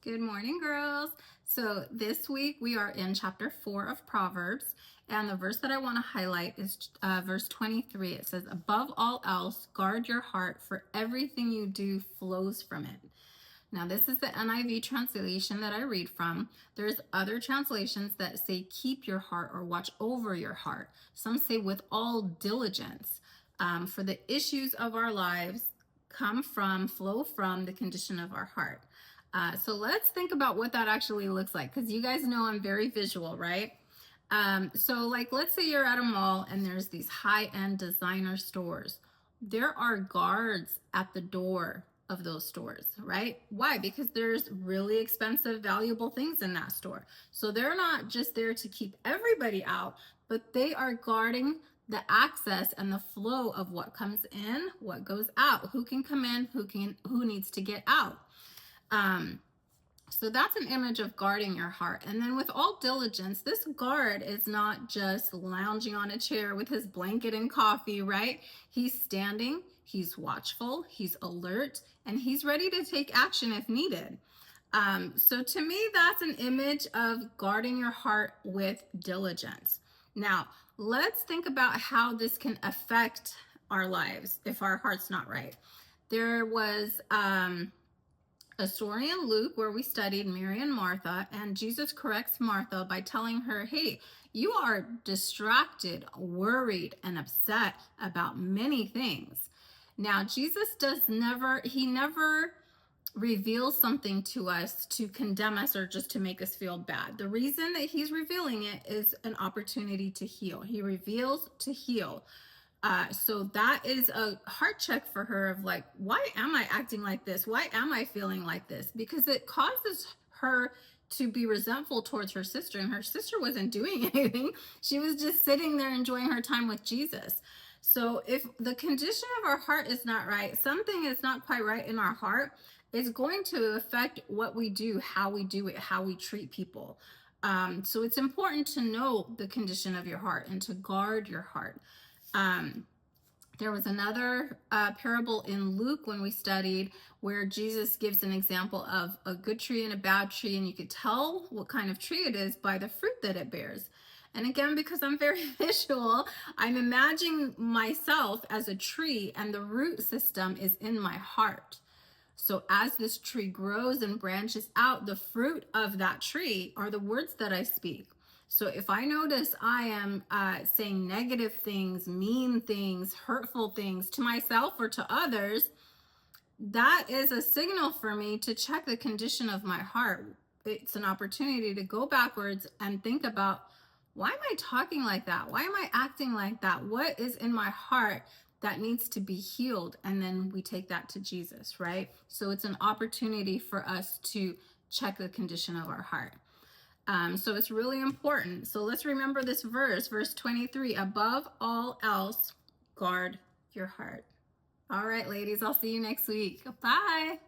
Good morning, girls. So this week we are in chapter 4 of Proverbs, and the verse that I want to highlight is verse 23. It says, "Above all else, guard your heart, for everything you do flows from it." Now, this is the NIV translation that I read from. There's other translations that say, "Keep your heart" or "Watch over your heart." Some say, "With all diligence." For the issues of our lives flow from the condition of our heart. So let's think about what that actually looks like, because you guys know I'm very visual, right? So like, let's say you're at a mall and there's these high-end designer stores. There are guards at the door of those stores, right? Why? Because there's really expensive, valuable things in that store. So they're not just there to keep everybody out, but they are guarding the access and the flow of what comes in, what goes out, who can come in, who needs to get out. So that's an image of guarding your heart. And then with all diligence, this guard is not just lounging on a chair with his blanket and coffee, right? He's standing, he's watchful, he's alert, and he's ready to take action if needed. So to me, that's an image of guarding your heart with diligence. Now, let's think about how this can affect our lives if our heart's not right. There was a story in Luke where we studied Mary and Martha, and Jesus corrects Martha by telling her, "Hey, you are distracted, worried, and upset about many things." Now, Jesus never reveals something to us to condemn us or just to make us feel bad. The reason that he's revealing it is an opportunity to heal. He reveals to heal. So that is a heart check for her of like, why am I acting like this? Why am I feeling like this? Because it causes her to be resentful towards her sister, and her sister wasn't doing anything. She was just sitting there enjoying her time with Jesus. So if the condition of our heart is not right, something is not quite right in our heart, it's going to affect what we do, how we do it, how we treat people. So it's important to know the condition of your heart and to guard your heart. There was another parable in Luke when we studied where Jesus gives an example of a good tree and a bad tree, and you could tell what kind of tree it is by the fruit that it bears. And again, because I'm very visual, I'm imagining myself as a tree, and the root system is in my heart. So as this tree grows and branches out, the fruit of that tree are the words that I speak. So if I notice I am saying negative things, mean things, hurtful things to myself or to others, that is a signal for me to check the condition of my heart. It's an opportunity to go backwards and think about, why am I talking like that? Why am I acting like that? What is in my heart that needs to be healed? And then we take that to Jesus, right? So it's an opportunity for us to check the condition of our heart. So it's really important. So let's remember this verse 23, "Above all else, guard your heart." All right, ladies, I'll see you next week. Bye.